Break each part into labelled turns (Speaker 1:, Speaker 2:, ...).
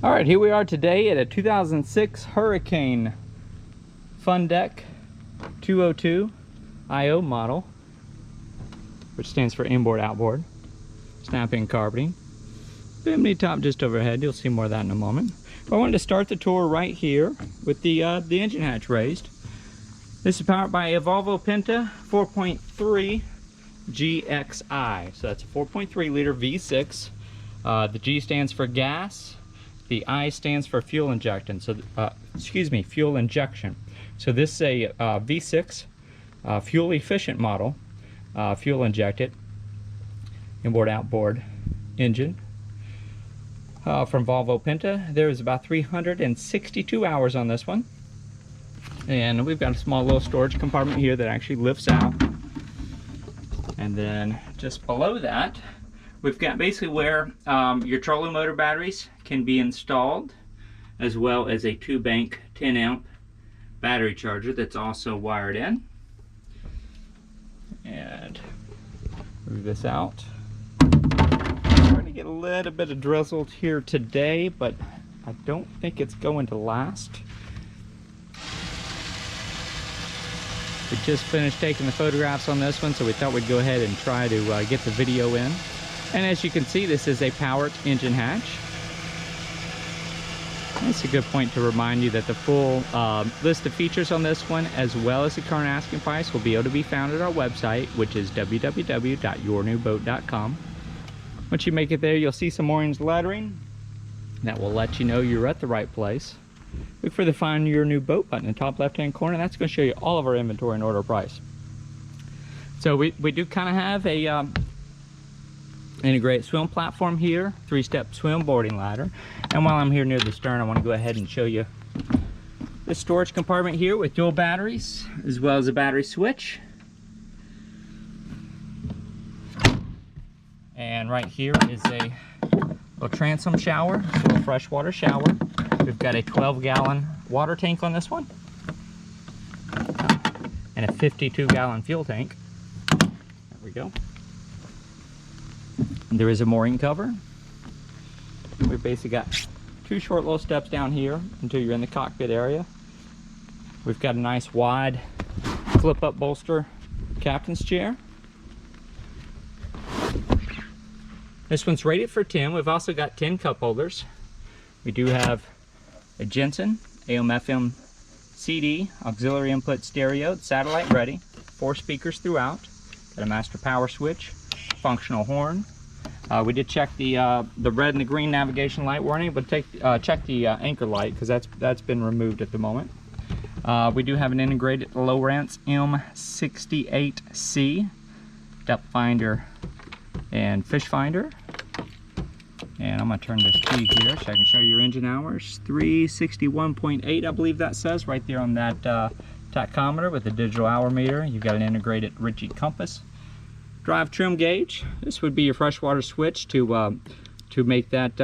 Speaker 1: All right, here we are today at a 2006 Hurricane FunDeck 202 IO model, which stands for Inboard, Outboard, snap-in carpeting, Bimini top just overhead. You'll see more of that in a moment. But I wanted to start the tour right here with the engine hatch raised. This is powered by a Volvo-Penta 4.3 GXI. So that's a 4.3 liter V6. The G stands for gas. The I stands for fuel injection. So, fuel injection. So this is a V6 fuel efficient model, fuel injected, inboard outboard engine from Volvo-Penta. There is about 362 hours on this one. And we've got a small little storage compartment here that actually lifts out. And then just below that, we've got basically where your trolling motor batteries can be installed, as well as a 2-bank 10 amp battery charger that's also wired in. And move this out. Trying to get a little bit of drizzled here today, but I don't think it's going to last. We just finished taking the photographs on this one, so we thought we'd go ahead and try to get the video in. And as you can see, this is a powered engine hatch. That's a good point to remind you that the full list of features on this one, as well as the current asking price, will be able to be found at our website, which is www.yournewboat.com. Once you make it there, you'll see some orange lettering that will let you know you're at the right place. Look for the Find Your New Boat button in the top left-hand corner. That's going to show you all of our inventory and order price. So we do kind of have a integrated swim platform here, 3-step swim boarding ladder. And while I'm here near the stern, I want to go ahead and show you the storage compartment here with dual batteries, as well as a battery switch. And right here is a little transom shower, a little freshwater shower. We've got a 12-gallon water tank on this one, and a 52-gallon fuel tank. There we go. There is a mooring cover. We've basically got 2 short little steps down here until you're in the cockpit area. We've got a nice wide flip-up bolster captain's chair. This one's rated for 10. We've also got 10 cup holders. We do have a Jensen AM/FM CD auxiliary input stereo, satellite ready, 4 speakers throughout. Got a master power switch, functional horn. We did check the red and the green navigation light warning, but check the anchor light, because that's been removed at the moment. We do have an integrated Lowrance M68C depth finder and fish finder. And I'm going to turn this key here so I can show you your engine hours. 361.8, I believe that says right there on that tachometer with the digital hour meter. You've got an integrated Ritchie compass. Drive trim gauge. This would be your freshwater switch to make that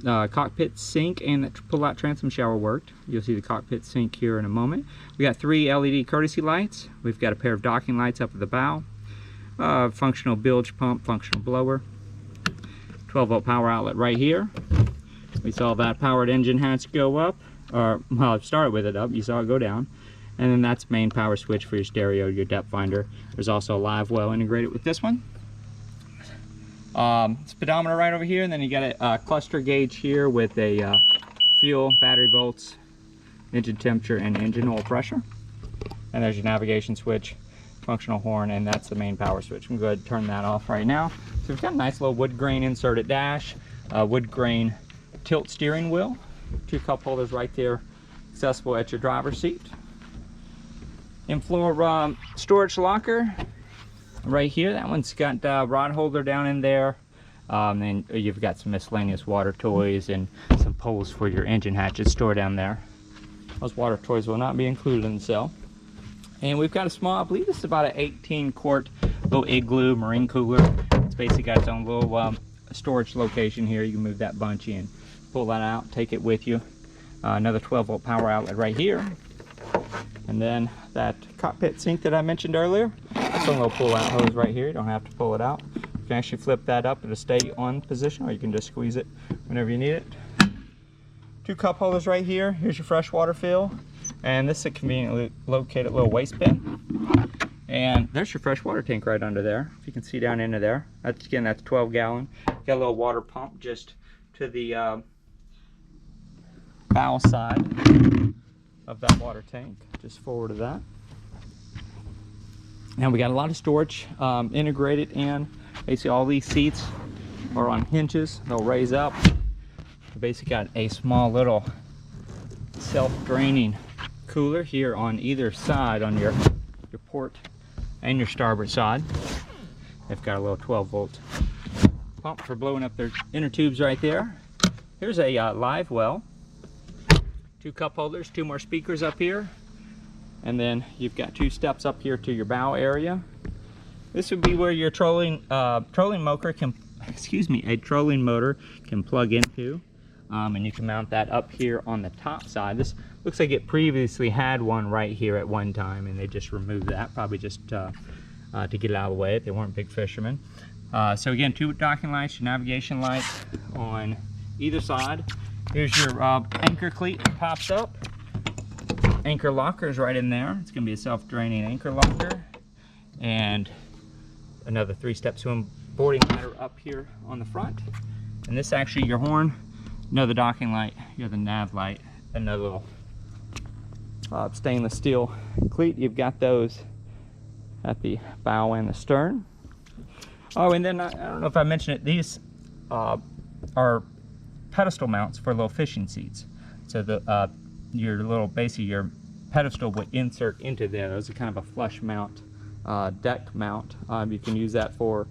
Speaker 1: cockpit sink and that pull-out transom shower worked. You'll see the cockpit sink here in a moment. We got 3 LED courtesy lights. We've got a pair of docking lights up at the bow. Functional bilge pump, functional blower. 12-volt power outlet right here. We saw that powered engine hatch go up, or well, it started with it up. You saw it go down. And then that's main power switch for your stereo, your depth finder. There's also a Livewell integrated with this one. Speedometer right over here, and then you got a cluster gauge here with a fuel, battery volts, engine temperature, and engine oil pressure. And there's your navigation switch, functional horn, and that's the main power switch. I'm going to go ahead and turn that off right now. So we've got a nice little wood grain inserted dash, wood grain tilt steering wheel, 2 cup holders right there, accessible at your driver's seat. In-floor storage locker right here. That one's got a rod holder down in there. And you've got some miscellaneous water toys and some poles for your engine hatches stored down there. Those water toys will not be included in the sale. And we've got a small, I believe this is about an 18-quart little Igloo marine cooler. It's basically got its own little storage location here. You can move that bunchy and pull that out, take it with you. Another 12-volt power outlet right here. And then that cockpit sink that I mentioned earlier, it's a little pull-out hose right here. You don't have to pull it out. You can actually flip that up to stay on position, or you can just squeeze it whenever you need it. 2 cup holders right here. Here's your freshwater fill. And this is a conveniently located little waste bin. And there's your freshwater tank right under there. If you can see down into there. That's, again, that's 12 gallon. Got a little water pump just to the bow side of that water tank, just forward of that. Now we got a lot of storage integrated in. Basically all these seats are on hinges. They'll raise up. You basically got a small little self-draining cooler here on either side on your port and your starboard side. They've got a little 12 volt pump for blowing up their inner tubes right there. Here's a Livewell. 2 cup holders, 2 more speakers up here. And then you've got 2 steps up here to your bow area. This would be where your trolling motor can, a trolling motor can plug into. And you can mount that up here on the top side. This looks like it previously had one right here at one time, and they just removed that, probably just to get it out of the way. They weren't big fishermen. So again, 2 docking lights, your navigation light on either side. Here's your anchor cleat that pops up. Anchor locker is right in there. It's going to be a self-draining anchor locker. And another 3 step swim boarding ladder up here on the front. And this actually, your horn, another docking light, you have the nav light, another little stainless steel cleat. You've got those at the bow and the stern. Oh, and then I don't know if I mentioned it, these are pedestal mounts for little fishing seats. So the your little, basically your pedestal would insert into there. Those are kind of a flush mount, deck mount. You can use that for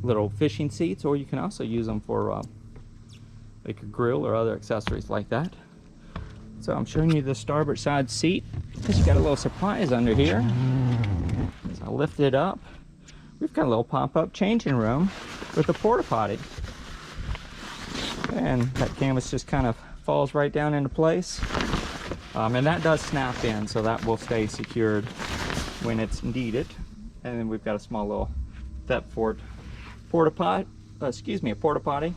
Speaker 1: little fishing seats, or you can also use them for like a grill or other accessories like that. So I'm showing you the starboard side seat. Just got a little surprise under here. So I'll lift it up. We've got a little pop-up changing room with a Porta-Potti. And that canvas just kind of falls right down into place. And that does snap in, so that will stay secured when it's needed. And then we've got a small little Thetford Porta-Potti, a Porta-Potti.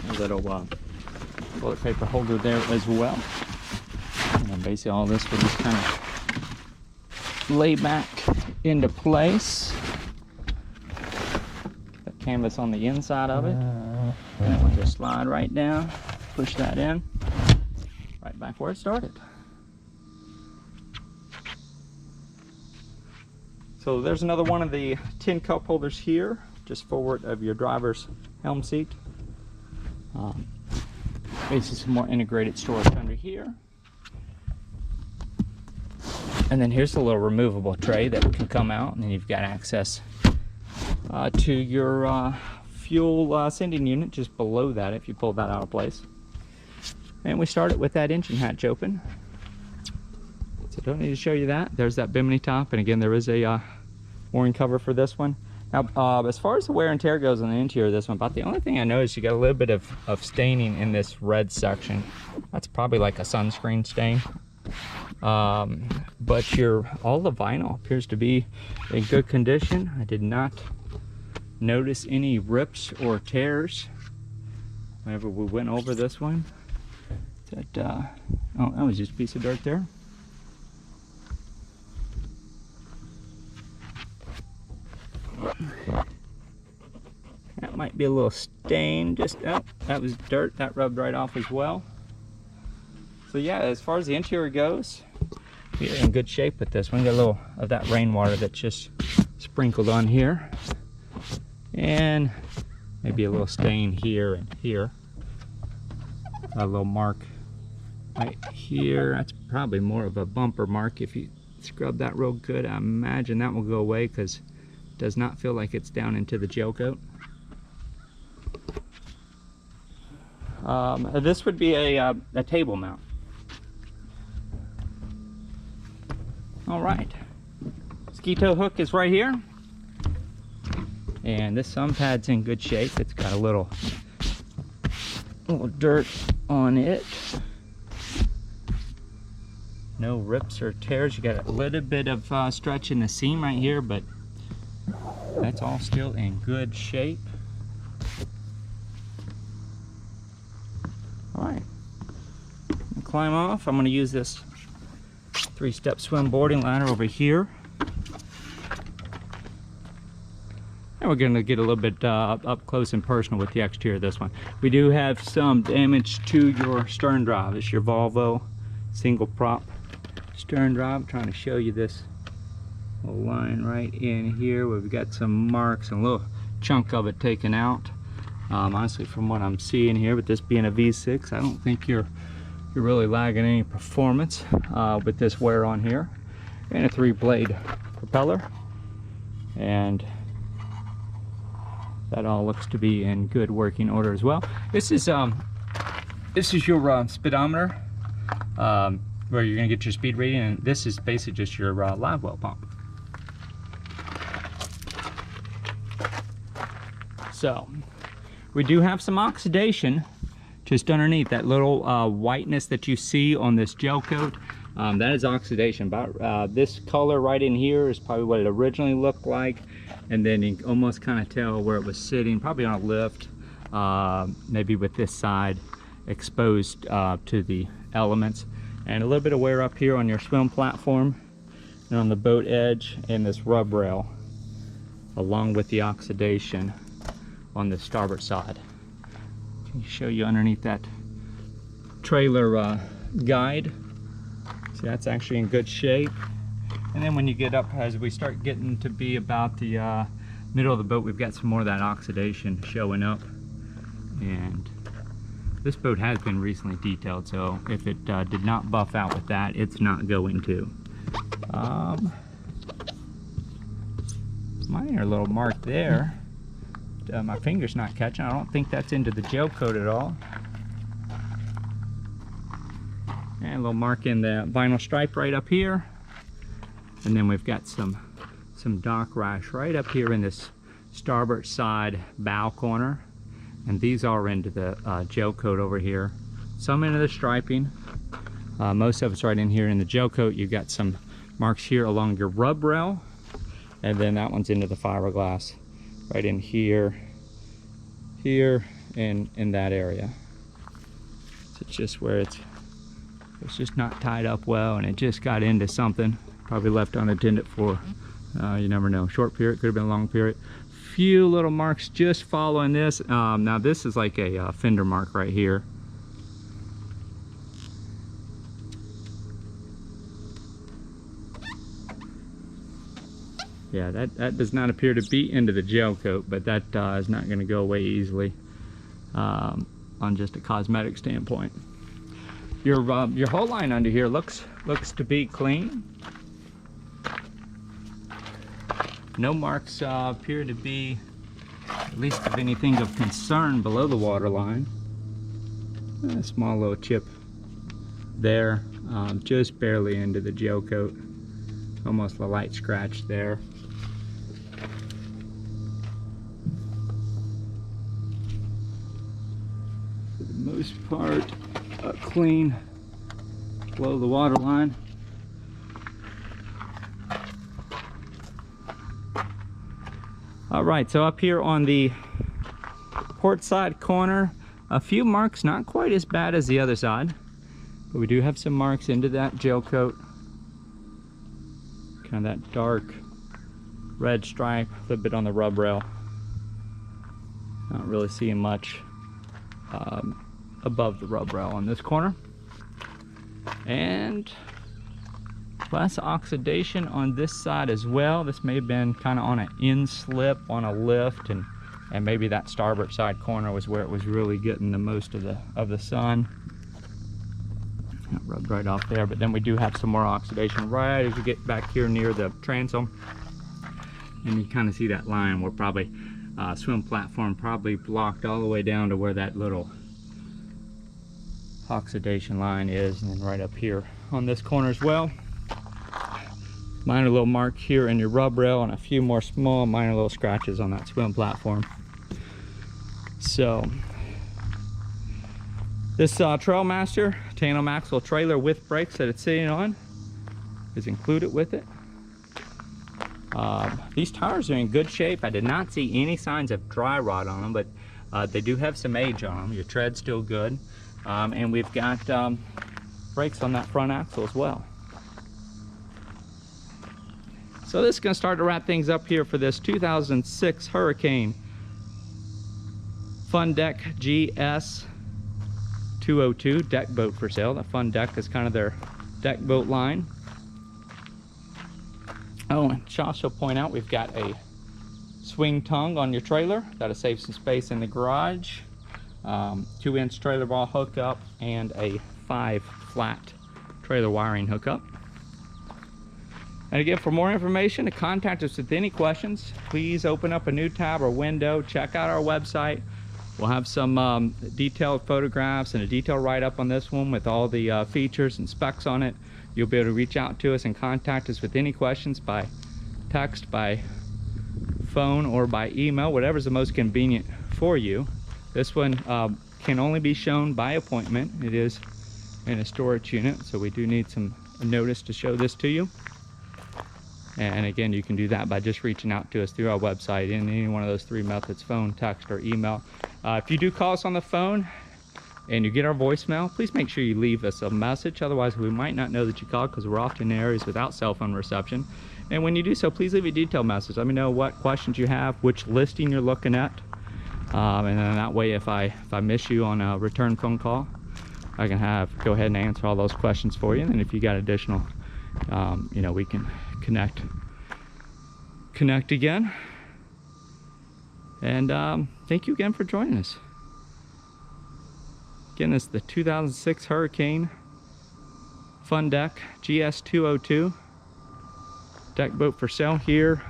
Speaker 1: A little toilet paper holder there as well. And then basically all this will just kind of lay back into place. That canvas on the inside of it. And we'll just slide right down, push that in, right back where it started. So there's another one of the tin cup holders here, just forward of your driver's helm seat. Basically some more integrated storage under here. And then here's a little removable tray that can come out, and then you've got access to your fuel sending unit just below that if you pull that out of place. And we started with that engine hatch open. So don't need to show you that. There's that Bimini top, and again there is a mooring cover for this one. Now, as far as the wear and tear goes on the interior of this one, about the only thing I noticed, you got a little bit of staining in this red section. That's probably like a sunscreen stain. But all the vinyl appears to be in good condition. I did not notice any rips or tears whenever we went over this one. Oh, that was just a piece of dirt there. That might be a little stain. Oh, that was dirt. That rubbed right off as well. So yeah, as far as the interior goes, we're in good shape with this one. Got a little of that rainwater that's just sprinkled on here, and maybe a little stain here and here. A little mark right here. That's probably more of a bumper mark. If you scrub that real good, I imagine that will go away because it does not feel like it's down into the gel coat. This would be a table mount. All right, ski tow hook is right here, and this sun pad's in good shape. It's got a little dirt on it. No rips or tears. You got a little bit of stretch in the seam right here, but that's all still in good shape. climb off. I'm going to use this 3-step swim boarding ladder over here. And we're going to get a little bit up close and personal with the exterior of this one. We do have some damage to your stern drive. It's your Volvo single prop stern drive. I'm trying to show you this little line right in here where we've got some marks and a little chunk of it taken out. Honestly, from what I'm seeing here, with this being a V6, I don't think you're really lagging any performance with this wear on here. And a 3-blade propeller, and that all looks to be in good working order as well. This is your speedometer, where you're going to get your speed reading, and this is basically just your Livewell pump. So we do have some oxidation just underneath that little whiteness that you see on this gel coat. That is oxidation. About this color right in here is probably what it originally looked like, and then you can almost kind of tell where it was sitting, probably on a lift, maybe with this side exposed to the elements, and a little bit of wear up here on your swim platform and on the boat edge and this rub rail, along with the oxidation on the starboard side. Can you show you underneath that trailer guide? See, that's actually in good shape. And then when you get up, as we start getting to be about the middle of the boat, we've got some more of that oxidation showing up. And this boat has been recently detailed, so if it did not buff out with that, it's not going to. Minor little mark there. My finger's not catching. I don't think that's into the gel coat at all. And a little mark in the vinyl stripe right up here. And then we've got some dock rash right up here in this starboard side bow corner. And these are into the gel coat over here. Some into the striping. Most of it's right in here in the gel coat. You've got some marks here along your rub rail. And then that one's into the fiberglass. Right in here, and in that area. So it's just where it's just not tied up well, and it just got into something, probably left unattended for, you never know, short period, could have been a long period. Few little marks just following this. Now this is like a fender mark right here. Yeah, that does not appear to be into the gel coat, but that is not going to go away easily on just a cosmetic standpoint. Your whole line under here looks to be clean. No marks appear to be, at least of anything of concern, below the water line. A small little chip there, just barely into the gel coat. Almost a light scratch there. For the most part, clean below the water line. All right, so up here on the port side corner, a few marks, not quite as bad as the other side, but we do have some marks into that gel coat. Kind of that dark red stripe, a little bit on the rub rail. Not really seeing much above the rub rail on this corner. And less oxidation on this side as well. This may have been kind of on an in slip on a lift, and maybe that starboard side corner was where it was really getting the most of the sun. That rubbed right off there, but then we do have some more oxidation right as you get back here near the transom, and you kind of see that line where probably swim platform probably blocked all the way down to where that little oxidation line is, and then right up here on this corner as well. Minor little mark here in your rub rail, and a few more small minor little scratches on that swim platform. So this Trailmaster tandem axle trailer with brakes that it's sitting on is included with it. These tires are in good shape. I did not see any signs of dry rot on them, but they do have some age on them. Your tread's still good. And we've got brakes on that front axle as well. So this is going to start to wrap things up here for this 2006 Hurricane FunDeck GS202 deck boat for sale. The FunDeck is kind of their deck boat line. Oh, and Josh will point out we've got a swing tongue on your trailer. That'll save some space in the garage. 2-inch trailer ball hookup and a 5 flat trailer wiring hookup. And again, for more information, to contact us with any questions, please open up a new tab or window, check out our website. We'll have some detailed photographs and a detailed write-up on this one with all the features and specs on it. You'll be able to reach out to us and contact us with any questions by text, by phone, or by email, whatever's the most convenient for you. This one can only be shown by appointment. It is in a storage unit, so we do need some notice to show this to you. And again, you can do that by just reaching out to us through our website in any one of those 3 methods: phone, text, or email. If you do call us on the phone and you get our voicemail, please make sure you leave us a message. Otherwise, we might not know that you called, because we're often in areas without cell phone reception. And when you do so, please leave a detailed message. Let me know what questions you have, which listing you're looking at. And then that way, if I miss you on a return phone call, I can go ahead and answer all those questions for you. And then if you got additional, you know, we can connect again. And thank you again for joining us. Again, this is the 2006 Hurricane FunDeck GS202 deck boat for sale here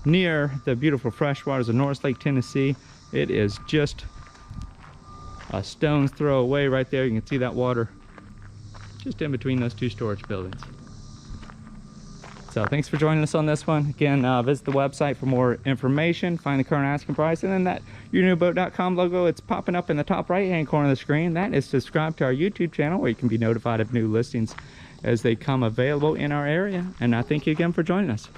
Speaker 1: near the beautiful freshwaters of Norris Lake, Tennessee. It is just a stone's throw away right there. You can see that water just in between those 2 storage buildings. So thanks for joining us on this one. Again, visit the website for more information, find the current asking price, and then that yournewboat.com logo, it's popping up in the top right hand corner of the screen. That is subscribe to our YouTube channel, where you can be notified of new listings as they come available in our area. And I thank you again for joining us.